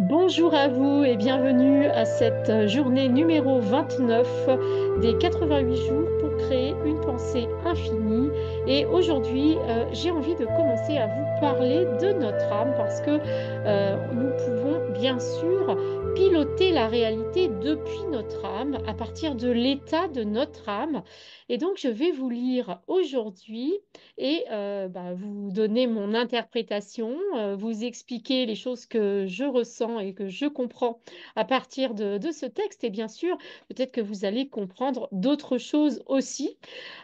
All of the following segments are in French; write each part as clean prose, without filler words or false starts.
Bonjour à vous et bienvenue à cette journée numéro 29 des 88 jours pour créer une pensée infinie. Et aujourd'hui, j'ai envie de commencer à vous parler de notre âme parce que nous pouvons bien sûr piloter la réalité depuis notre âme, à partir de l'état de notre âme. Et donc, je vais vous lire aujourd'hui et vous donner mon interprétation, vous expliquer les choses que je ressens et que je comprends à partir de ce texte. Et bien sûr, peut-être que vous allez comprendre d'autres choses aussi.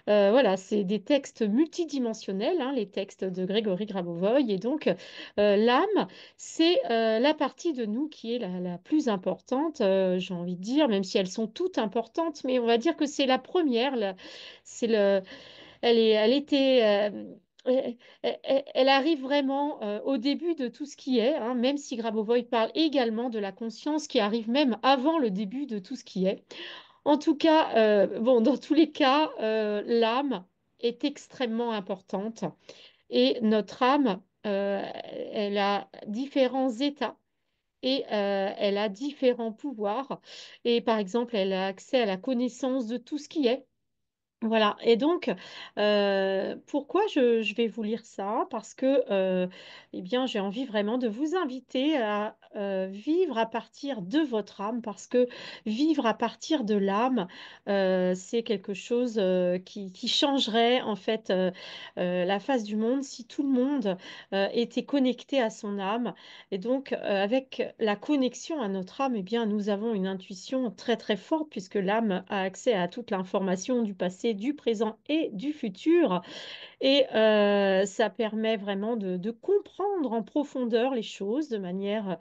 Voilà, c'est des textes multidimensionnels, hein, les textes de Grégory Grabovoy. Et donc, l'âme, c'est la partie de nous qui est la plus importante, j'ai envie de dire, même si elles sont toutes importantes, mais on va dire que c'est la première, c'est le elle était, elle arrive vraiment au début de tout ce qui est, hein, même si Grabovoi parle également de la conscience qui arrive même avant le début de tout ce qui est. En tout cas, bon, dans tous les cas, l'âme est extrêmement importante et notre âme, elle a différents états. Et elle a différents pouvoirs. Et par exemple, elle a accès à la connaissance de tout ce qui est. Voilà, et donc, pourquoi je vais vous lire ça? Parce que, eh bien, j'ai envie vraiment de vous inviter à vivre à partir de votre âme, parce que vivre à partir de l'âme, c'est quelque chose qui changerait en fait la face du monde si tout le monde était connecté à son âme. Et donc, avec la connexion à notre âme, eh bien, nous avons une intuition très très forte, puisque l'âme a accès à toute l'information du passé, du présent et du futur. Et ça permet vraiment de comprendre en profondeur les choses de manière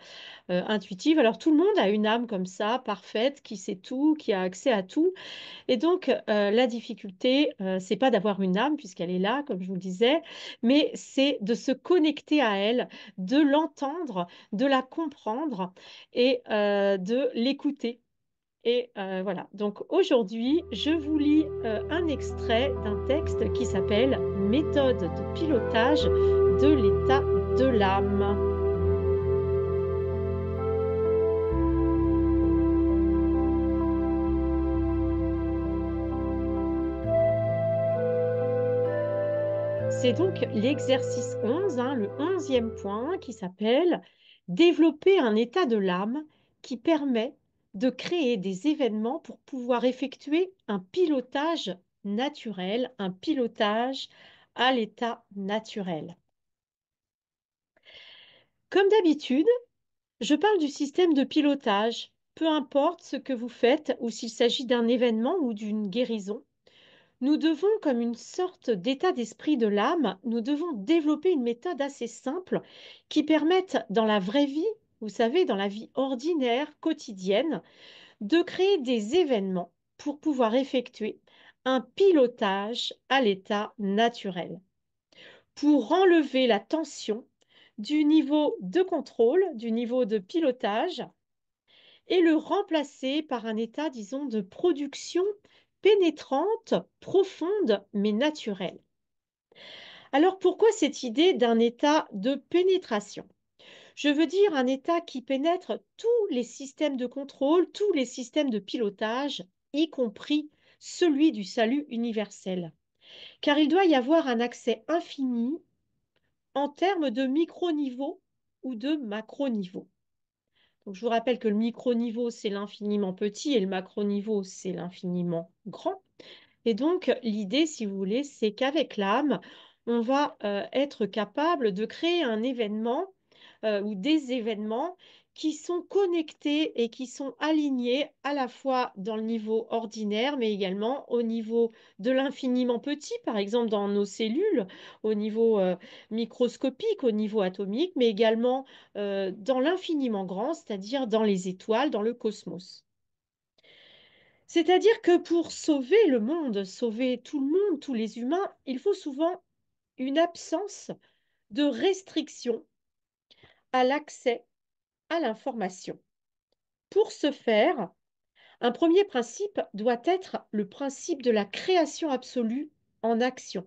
intuitive. Alors tout le monde a une âme comme ça, parfaite, qui sait tout, qui a accès à tout. Et donc la difficulté, c'est pas d'avoir une âme puisqu'elle est là, comme je vous le disais, mais c'est de se connecter à elle, de l'entendre, de la comprendre et de l'écouter. Et voilà, donc aujourd'hui, je vous lis un extrait d'un texte qui s'appelle Méthode de pilotage de l'état de l'âme. C'est donc l'exercice 11, hein, le 11e point qui s'appelle Développer un état de l'âme qui permet de créer des événements pour pouvoir effectuer un pilotage naturel, un pilotage à l'état naturel. Comme d'habitude, je parle du système de pilotage, peu importe ce que vous faites ou s'il s'agit d'un événement ou d'une guérison. Nous devons, comme une sorte d'état d'esprit de l'âme, nous devons développer une méthode assez simple qui permette dans la vraie vie, vous savez, dans la vie ordinaire, quotidienne, de créer des événements pour pouvoir effectuer un pilotage à l'état naturel, pour enlever la tension du niveau de contrôle, du niveau de pilotage, et le remplacer par un état, disons, de production pénétrante, profonde, mais naturelle. Alors pourquoi cette idée d'un état de pénétration? Je veux dire un état qui pénètre tous les systèmes de contrôle, tous les systèmes de pilotage, y compris celui du salut universel. Car il doit y avoir un accès infini en termes de micro-niveau ou de macro-niveau. Donc, je vous rappelle que le micro-niveau, c'est l'infiniment petit et le macro-niveau, c'est l'infiniment grand. Et donc, l'idée, si vous voulez, c'est qu'avec l'âme, on va être capable de créer un événement ou des événements qui sont connectés et qui sont alignés à la fois dans le niveau ordinaire, mais également au niveau de l'infiniment petit, par exemple dans nos cellules, au niveau microscopique, au niveau atomique, mais également dans l'infiniment grand, c'est-à-dire dans les étoiles, dans le cosmos. C'est-à-dire que pour sauver le monde, sauver tout le monde, tous les humains, il faut souvent une absence de restriction à l'accès à l'information. Pour ce faire, un premier principe doit être le principe de la création absolue en action.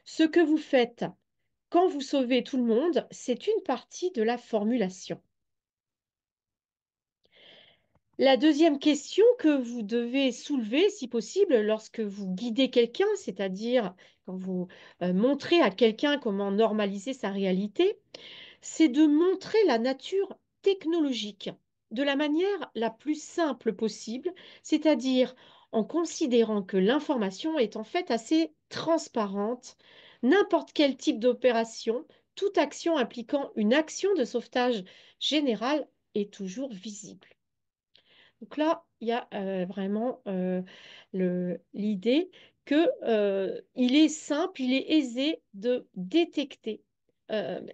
Ce que vous faites quand vous sauvez tout le monde, c'est une partie de la formulation. La deuxième question que vous devez soulever, si possible, lorsque vous guidez quelqu'un, c'est-à-dire quand vous montrez à quelqu'un comment normaliser sa réalité, c'est de montrer la nature technologique de la manière la plus simple possible, c'est-à-dire en considérant que l'information est en fait assez transparente. N'importe quel type d'opération, toute action impliquant une action de sauvetage générale est toujours visible. Donc là, il y a vraiment l'idée que, il est simple, il est aisé de détecter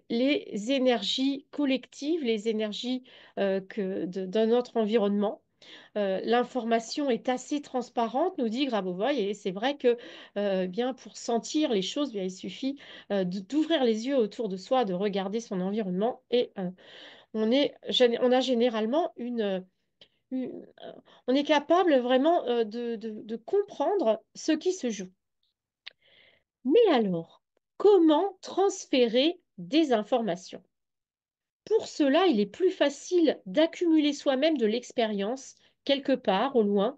les énergies collectives, les énergies de notre environnement. L'information est assez transparente, nous dit Grabovoi, et c'est vrai que bien pour sentir les choses, bien, il suffit d'ouvrir les yeux autour de soi, de regarder son environnement, et on a généralement une- on est capable vraiment de comprendre ce qui se joue. Mais alors, comment transférer des informations? Pour cela, il est plus facile d'accumuler soi-même de l'expérience quelque part au loin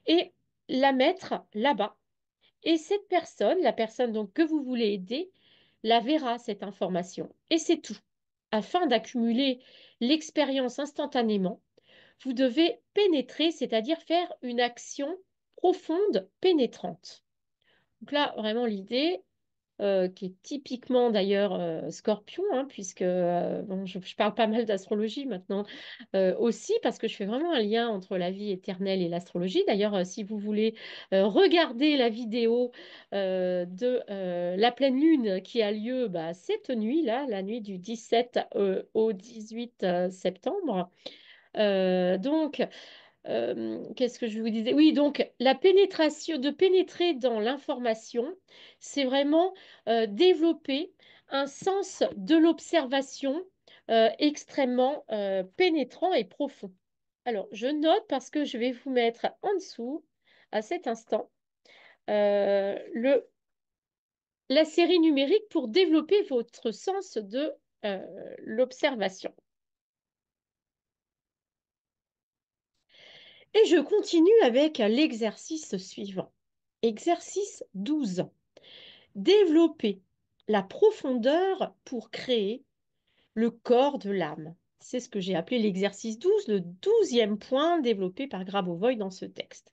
et la mettre là-bas. Et cette personne, la personne donc que vous voulez aider, la verra cette information. Et c'est tout. Afin d'accumuler l'expérience instantanément, vous devez pénétrer, c'est-à-dire faire une action profonde, pénétrante. Donc là, vraiment l'idée, qui est typiquement d'ailleurs Scorpion, hein, puisque bon, je parle pas mal d'astrologie maintenant aussi, parce que je fais vraiment un lien entre la vie éternelle et l'astrologie. D'ailleurs, si vous voulez regarder la vidéo de la pleine lune qui a lieu cette nuit-là, la nuit du 17 au 18 septembre, donc, qu'est-ce que je vous disais? Oui, donc la pénétration, de pénétrer dans l'information, c'est vraiment développer un sens de l'observation extrêmement pénétrant et profond. Alors, je note parce que je vais vous mettre en dessous, à cet instant, la série numérique pour développer votre sens de l'observation. Et je continue avec l'exercice suivant. Exercice 12. Développer la profondeur pour créer le corps de l'âme. C'est ce que j'ai appelé l'exercice 12, le 12e point développé par Grabovoi dans ce texte.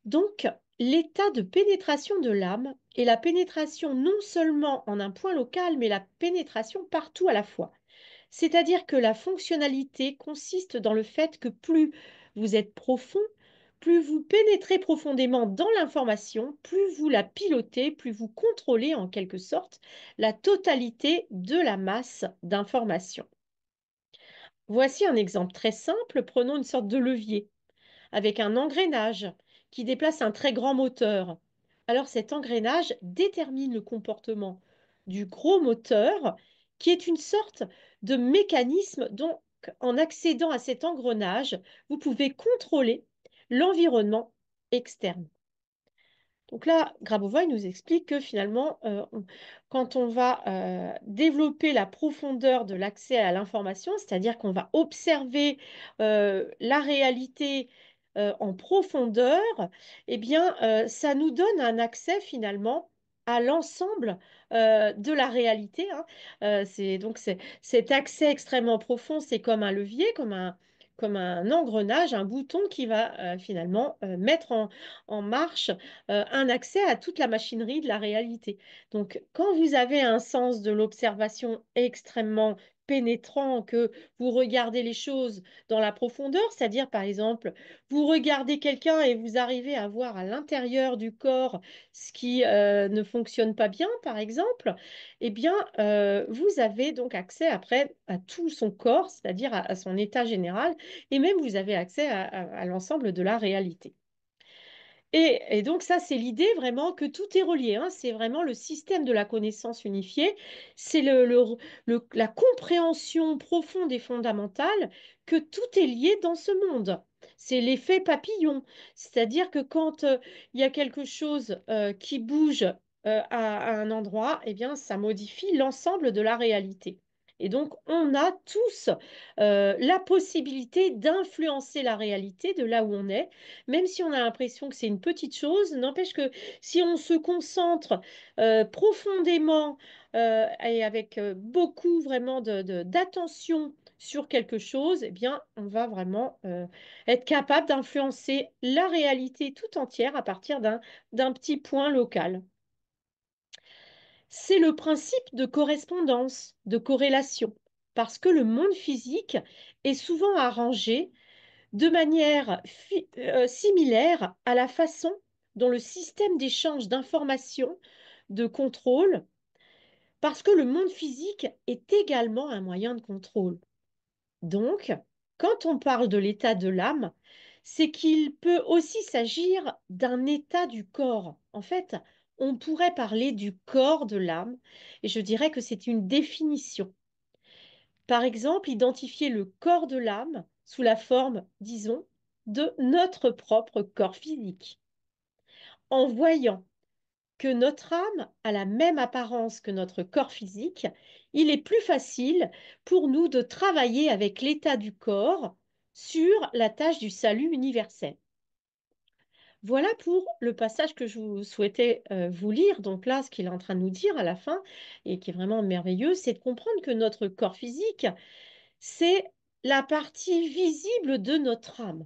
Donc, l'état de pénétration de l'âme est la pénétration non seulement en un point local, mais la pénétration partout à la fois. C'est-à-dire que la fonctionnalité consiste dans le fait que plus vous êtes profond, plus vous pénétrez profondément dans l'information, plus vous la pilotez, plus vous contrôlez en quelque sorte la totalité de la masse d'informations. Voici un exemple très simple. Prenons une sorte de levier avec un engrenage qui déplace un très grand moteur. Alors cet engrenage détermine le comportement du gros moteur qui est une sorte de mécanisme. Donc en accédant à cet engrenage, vous pouvez contrôler l'environnement externe. Donc là, Grabovoi nous explique que finalement, quand on va développer la profondeur de l'accès à l'information, c'est-à-dire qu'on va observer la réalité en profondeur, eh bien, ça nous donne un accès finalement à l'ensemble de la réalité, hein. Cet accès extrêmement profond, c'est comme un levier, comme un engrenage, un bouton qui va finalement mettre en marche un accès à toute la machinerie de la réalité. Donc, quand vous avez un sens de l'observation extrêmement pénétrant, que vous regardez les choses dans la profondeur, c'est-à-dire par exemple, vous regardez quelqu'un et vous arrivez à voir à l'intérieur du corps ce qui ne fonctionne pas bien, par exemple, eh bien, vous avez donc accès après à tout son corps, c'est-à-dire à son état général, et même vous avez accès à l'ensemble de la réalité. Et donc ça, c'est l'idée vraiment que tout est relié, hein. C'est vraiment le système de la connaissance unifiée. C'est la compréhension profonde et fondamentale que tout est lié dans ce monde. C'est l'effet papillon. C'est-à-dire que quand il y a quelque chose qui bouge à un endroit, eh bien, ça modifie l'ensemble de la réalité. Et donc, on a tous la possibilité d'influencer la réalité de là où on est, même si on a l'impression que c'est une petite chose. N'empêche que si on se concentre profondément et avec beaucoup vraiment d'attention sur quelque chose, eh bien, on va vraiment être capable d'influencer la réalité tout entière à partir d'un petit point local. C'est le principe de correspondance, de corrélation, parce que le monde physique est souvent arrangé de manière similaire à la façon dont le système d'échange d'informations, de contrôle, parce que le monde physique est également un moyen de contrôle. Donc, quand on parle de l'état de l'âme, c'est qu'il peut aussi s'agir d'un état du corps. En fait, on pourrait parler du corps de l'âme, et je dirais que c'est une définition. Par exemple, identifier le corps de l'âme sous la forme, disons, de notre propre corps physique. En voyant que notre âme a la même apparence que notre corps physique, il est plus facile pour nous de travailler avec l'état du corps sur la tâche du salut universel. Voilà pour le passage que je souhaitais vous lire. Donc là, ce qu'il est en train de nous dire à la fin, et qui est vraiment merveilleux, c'est de comprendre que notre corps physique, c'est la partie visible de notre âme.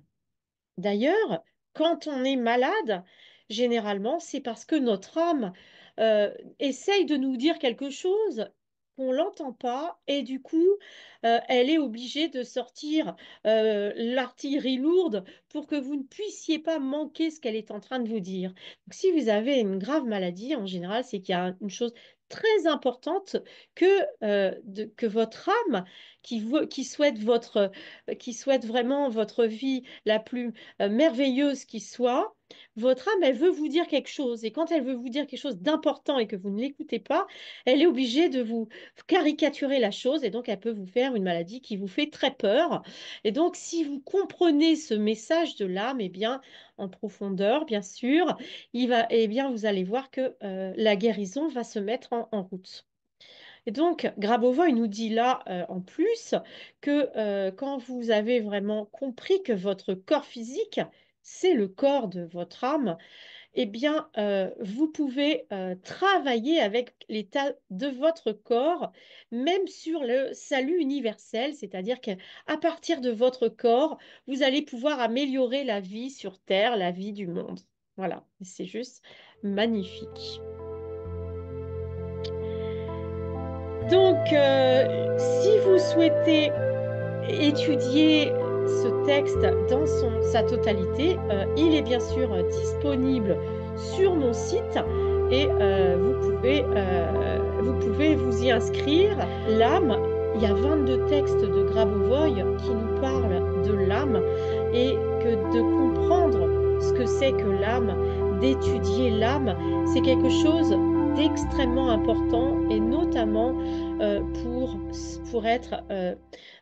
D'ailleurs, quand on est malade, généralement, c'est parce que notre âme essaye de nous dire quelque chose qu'on l'entend pas et du coup, elle est obligée de sortir l'artillerie lourde pour que vous ne puissiez pas manquer ce qu'elle est en train de vous dire. Donc, si vous avez une grave maladie, en général, c'est qu'il y a une chose très importante que, que votre âme qui souhaite vraiment votre vie la plus merveilleuse qui soit, votre âme, elle veut vous dire quelque chose. Et quand elle veut vous dire quelque chose d'important et que vous ne l'écoutez pas, elle est obligée de vous caricaturer la chose et donc elle peut vous faire une maladie qui vous fait très peur. Et donc, si vous comprenez ce message de l'âme, eh bien, en profondeur, bien sûr, eh bien, vous allez voir que la guérison va se mettre en route. Et donc, Grabovoi, il nous dit là, en plus, que quand vous avez vraiment compris que votre corps physique, c'est le corps de votre âme, eh bien, vous pouvez travailler avec l'état de votre corps, même sur le salut universel, c'est-à-dire qu'à partir de votre corps, vous allez pouvoir améliorer la vie sur Terre, la vie du monde. Voilà, c'est juste magnifique. Donc, si vous souhaitez étudier ce texte dans sa totalité, il est bien sûr disponible sur mon site et vous pouvez vous y inscrire. L'âme, il y a 22 textes de Grabovoi qui nous parlent de l'âme et que de comprendre ce que c'est que l'âme, d'étudier l'âme, c'est quelque chose d'extrêmement important et notamment pour être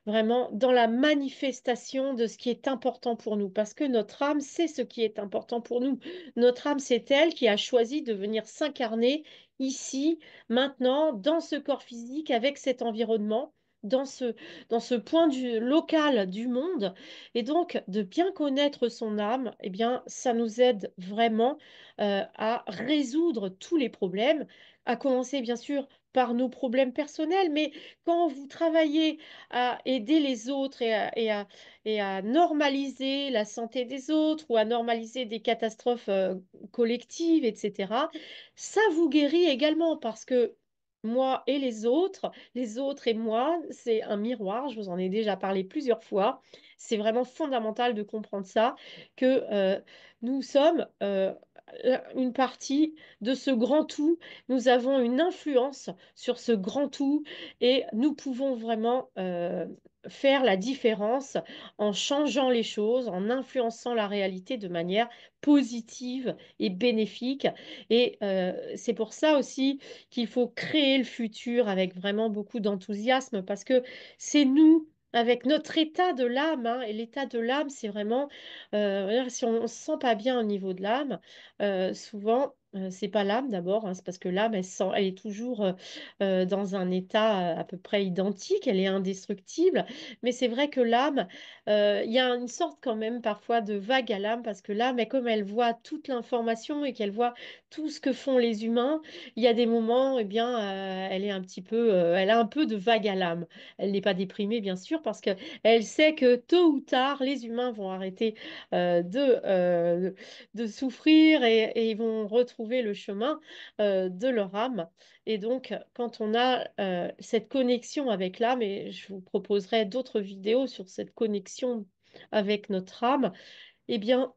vraiment dans la manifestation de ce qui est important pour nous. Parce que notre âme, c'est ce qui est important pour nous. Notre âme, c'est elle qui a choisi de venir s'incarner ici, maintenant, dans ce corps physique, avec cet environnement. Dans ce point local du monde. Et donc, de bien connaître son âme, eh bien, ça nous aide vraiment à résoudre tous les problèmes, à commencer bien sûr par nos problèmes personnels, mais quand vous travaillez à aider les autres et à normaliser la santé des autres ou à normaliser des catastrophes collectives, etc., ça vous guérit également parce que moi et les autres et moi, c'est un miroir, je vous en ai déjà parlé plusieurs fois. C'est vraiment fondamental de comprendre ça, que nous sommes une partie de ce grand tout. Nous avons une influence sur ce grand tout et nous pouvons vraiment faire la différence en changeant les choses, en influençant la réalité de manière positive et bénéfique. Et c'est pour ça aussi qu'il faut créer le futur avec vraiment beaucoup d'enthousiasme parce que c'est nous. Avec notre état de l'âme, hein, et l'état de l'âme, c'est vraiment, si on ne se sent pas bien au niveau de l'âme, souvent, C'est pas l'âme d'abord, hein, c'est parce que l'âme, elle est toujours dans un état à peu près identique, elle est indestructible. Mais c'est vrai que l'âme, il y a une sorte quand même parfois de vague à l'âme, parce que l'âme, comme elle voit toute l'information et qu'elle voit tout ce que font les humains, il y a des moments, eh bien, elle est un petit peu, elle a un peu de vague à l'âme. Elle n'est pas déprimée, bien sûr, parce que elle sait que tôt ou tard, les humains vont arrêter de souffrir et ils vont retrouver le chemin de leur âme. Et donc, quand on a cette connexion avec l'âme, et je vous proposerai d'autres vidéos sur cette connexion avec notre âme, eh bien,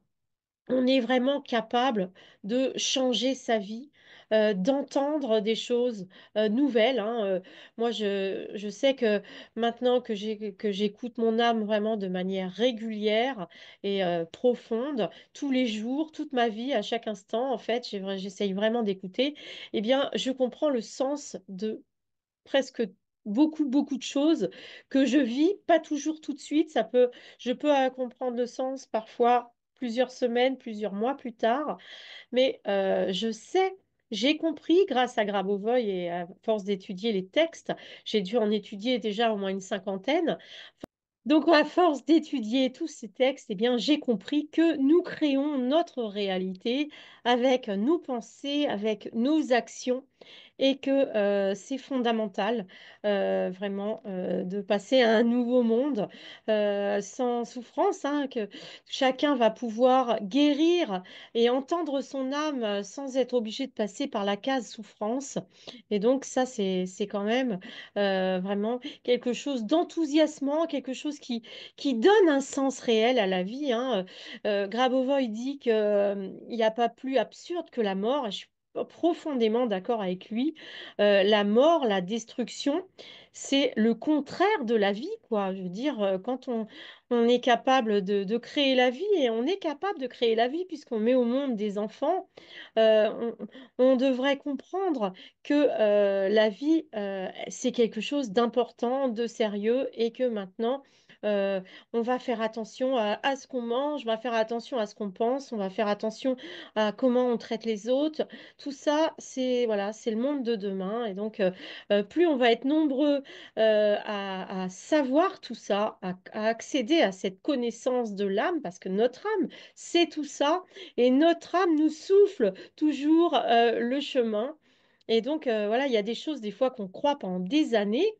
on est vraiment capable de changer sa vie, d'entendre des choses nouvelles, hein. Moi, je sais que maintenant que j'écoute mon âme vraiment de manière régulière et profonde, tous les jours, toute ma vie, à chaque instant, en fait, j'essaye vraiment d'écouter, eh bien, je comprends le sens de presque beaucoup de choses que je vis, pas toujours tout de suite. Je peux comprendre le sens parfois plusieurs semaines, plusieurs mois plus tard, mais je sais, j'ai compris grâce à Grabovoi et à force d'étudier les textes, j'ai dû en étudier déjà au moins une cinquantaine. Donc, à force d'étudier tous ces textes, eh bien, j'ai compris que nous créons notre réalité avec nos pensées, avec nos actions et que c'est fondamental vraiment de passer à un nouveau monde sans souffrance, hein, que chacun va pouvoir guérir et entendre son âme sans être obligé de passer par la case souffrance. Et donc ça, c'est quand même vraiment quelque chose d'enthousiasmant, quelque chose qui donne un sens réel à la vie, hein. Grabovoi dit qu'il n'y a pas plus absurde que la mort. Et je suis profondément d'accord avec lui. La mort, la destruction, c'est le contraire de la vie, quoi. Je veux dire, quand on est capable de créer la vie, et on est capable de créer la vie puisqu'on met au monde des enfants, on devrait comprendre que la vie, c'est quelque chose d'important, de sérieux, et que maintenant, euh, on va faire attention à ce qu'on mange, on va faire attention à ce qu'on pense, on va faire attention à comment on traite les autres. Tout ça, c'est voilà, c'est le monde de demain. Et donc, plus on va être nombreux à savoir tout ça, à accéder à cette connaissance de l'âme, parce que notre âme, c'est tout ça, et notre âme nous souffle toujours le chemin. Et donc, voilà, il y a des choses des fois qu'on croit pendant des années,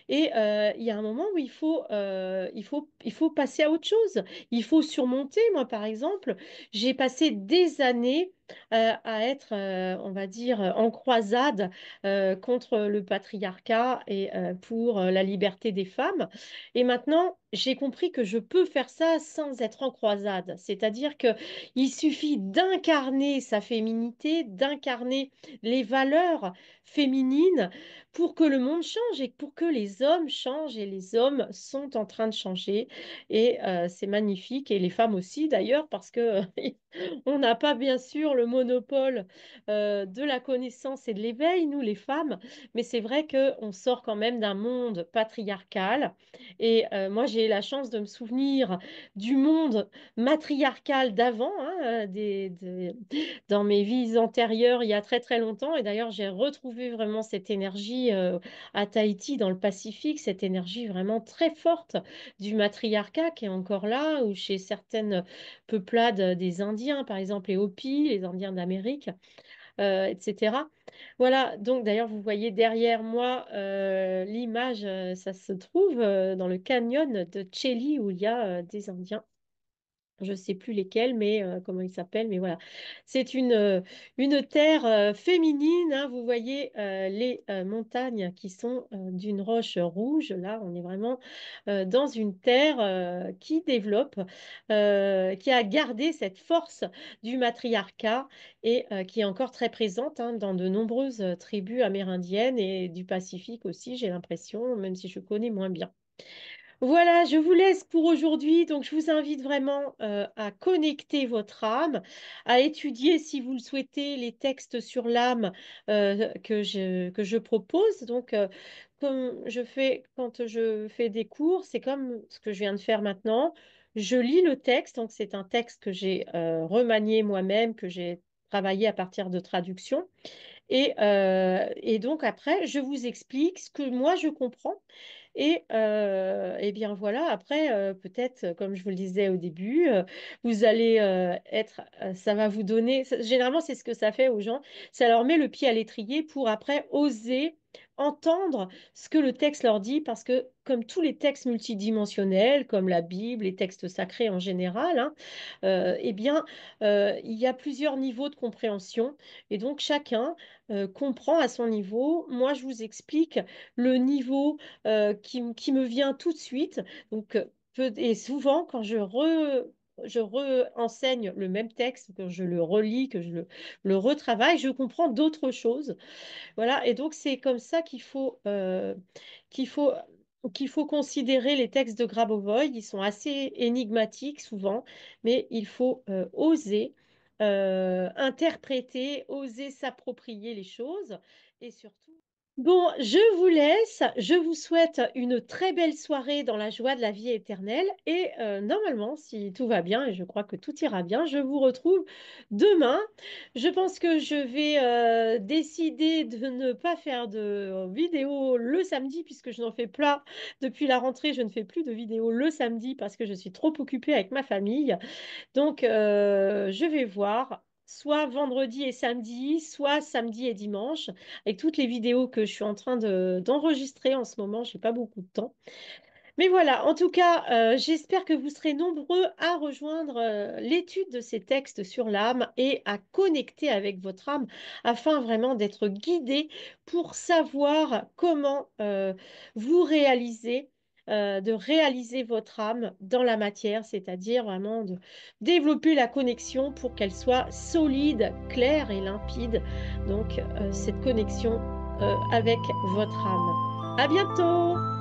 et il y a un moment où il faut passer à autre chose. Il faut surmonter. Moi, par exemple, j'ai passé des années à être, on va dire, en croisade contre le patriarcat et pour la liberté des femmes. Et maintenant, j'ai compris que je peux faire ça sans être en croisade. C'est-à-dire que il suffit d'incarner sa féminité, d'incarner les valeurs féminines pour que le monde change et pour que les hommes changent. Et les hommes sont en train de changer. Et c'est magnifique. Et les femmes aussi, d'ailleurs, parce que on n'a pas bien sûr le monopole de la connaissance et de l'éveil, nous les femmes, mais c'est vrai qu'on sort quand même d'un monde patriarcal. Et moi, j'ai la chance de me souvenir du monde matriarcal d'avant, hein, dans mes vies antérieures, il y a très longtemps. Et d'ailleurs, j'ai retrouvé vraiment cette énergie à Tahiti, dans le Pacifique, cette énergie vraiment très forte du matriarcat qui est encore là, ou chez certaines peuplades des Indiens, par exemple les Hopis, les Indiens d'Amérique, etc. Voilà, donc d'ailleurs, vous voyez derrière moi l'image, ça se trouve dans le canyon de Chelly où il y a des Indiens. Je ne sais plus lesquels, mais comment ils s'appellent, mais voilà. C'est une terre féminine, hein. Vous voyez les montagnes qui sont d'une roche rouge. Là, on est vraiment dans une terre qui développe, qui a gardé cette force du matriarcat et qui est encore très présente, hein, dans de nombreuses tribus amérindiennes et du Pacifique aussi, j'ai l'impression, même si je connais moins bien. Voilà, je vous laisse pour aujourd'hui. Donc, je vous invite vraiment à connecter votre âme, à étudier, si vous le souhaitez, les textes sur l'âme que je propose. Donc, comme je fais quand je fais des cours, c'est comme ce que je viens de faire maintenant. Je lis le texte. Donc, c'est un texte que j'ai remanié moi-même, que j'ai travailler à partir de traductions. Et donc après, je vous explique ce que moi je comprends. Et bien voilà, après, peut-être, comme je vous le disais au début, vous allez ça va vous donner, généralement c'est ce que ça fait aux gens, ça leur met le pied à l'étrier pour après oser entendre ce que le texte leur dit, parce que comme tous les textes multidimensionnels, comme la Bible, les textes sacrés en général, hein, eh bien, il y a plusieurs niveaux de compréhension, et donc chacun comprend à son niveau. Moi, je vous explique le niveau qui me vient tout de suite. Donc, et souvent, quand je enseigne le même texte, que je le relis, que le retravaille, je comprends d'autres choses. Voilà, et donc c'est comme ça qu'il faut, qu'il faut considérer les textes de Grabovoi. Ils sont assez énigmatiques souvent, mais il faut oser interpréter, oser s'approprier les choses et surtout. Bon, je vous laisse. Je vous souhaite une très belle soirée dans la joie de la vie éternelle. Et normalement, si tout va bien, et je crois que tout ira bien, je vous retrouve demain. Je pense que je vais décider de ne pas faire de vidéo le samedi, puisque je n'en fais pas depuis la rentrée. Je ne fais plus de vidéo le samedi parce que je suis trop occupée avec ma famille. Donc, je vais voir, soit vendredi et samedi, soit samedi et dimanche, avec toutes les vidéos que je suis en train d'enregistrer en ce moment. Je n'ai pas beaucoup de temps. Mais voilà, en tout cas, j'espère que vous serez nombreux à rejoindre l'étude de ces textes sur l'âme et à connecter avec votre âme afin vraiment d'être guidé pour savoir comment vous réaliser, de réaliser votre âme dans la matière, c'est-à-dire vraiment de développer la connexion pour qu'elle soit solide, claire et limpide. Donc, cette connexion avec votre âme. À bientôt!